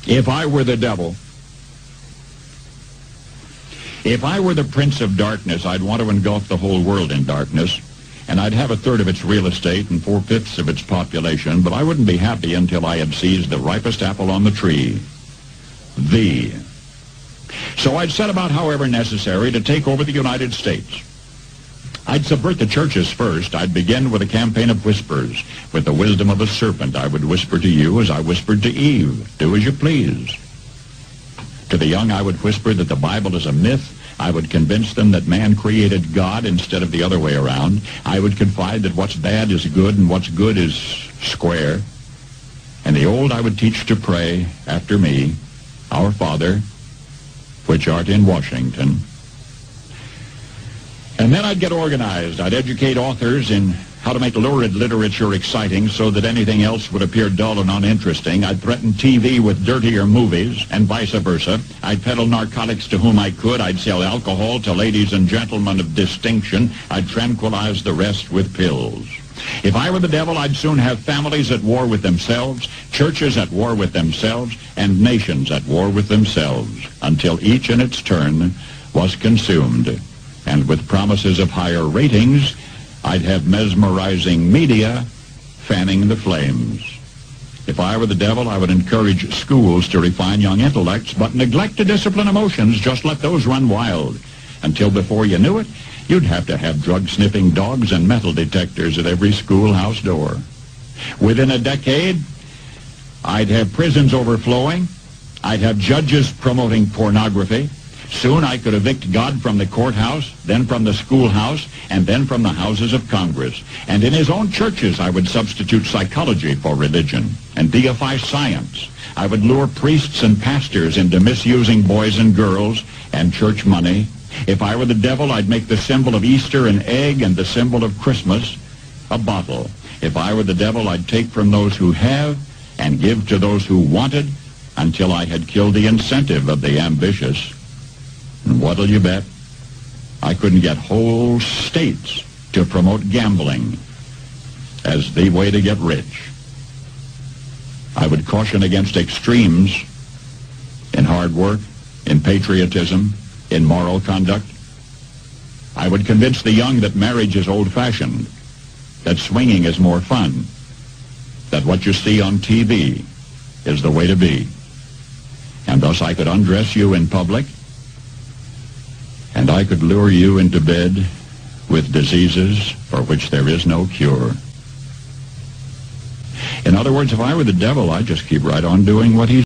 If I were the devil, if I were the prince of darkness, I'd want to engulf the whole world in darkness, and I'd have a third of its real estate and 4/5 of its population, but I wouldn't be happy until I had seized the ripest apple on the tree, thee. So I'd set about, however necessary, to take over the United States. I'd subvert the churches first. I'd begin with a campaign of whispers. With the wisdom of a serpent, I would whisper to you as I whispered to Eve, do as you please. To the young, I would whisper that the Bible is a myth. I would convince them that man created God instead of the other way around. I would confide that what's bad is good and what's good is square. And the old I would teach to pray after me, Our Father, which art in Washington. And then I'd get organized. I'd educate authors in how to make lurid literature exciting so that anything else would appear dull and uninteresting. I'd threaten TV with dirtier movies and vice versa. I'd peddle narcotics to whom I could. I'd sell alcohol to ladies and gentlemen of distinction. I'd tranquilize the rest with pills. If I were the devil, I'd soon have families at war with themselves, churches at war with themselves, and nations at war with themselves, until each in its turn was consumed. And with promises of higher ratings, I'd have mesmerizing media fanning the flames. If I were the devil, I would encourage schools to refine young intellects, but neglect to discipline emotions. Just let those run wild. Until before you knew it, you'd have to have drug-sniffing dogs and metal detectors at every schoolhouse door. Within a decade, I'd have prisons overflowing. I'd have judges promoting pornography. Soon I could evict God from the courthouse, then from the schoolhouse, and then from the houses of Congress. And in his own churches, I would substitute psychology for religion and deify science. I would lure priests and pastors into misusing boys and girls and church money. If I were the devil, I'd make the symbol of Easter an egg and the symbol of Christmas a bottle. If I were the devil, I'd take from those who have and give to those who wanted until I had killed the incentive of the ambitious. And what'll you bet? I couldn't get whole states to promote gambling as the way to get rich. I would caution against extremes in hard work, in patriotism, in moral conduct. I would convince the young that marriage is old-fashioned, that swinging is more fun, that what you see on TV is the way to be. And thus I could undress you in public, and I could lure you into bed with diseases for which there is no cure. In other words, if I were the devil, I'd just keep right on doing what he's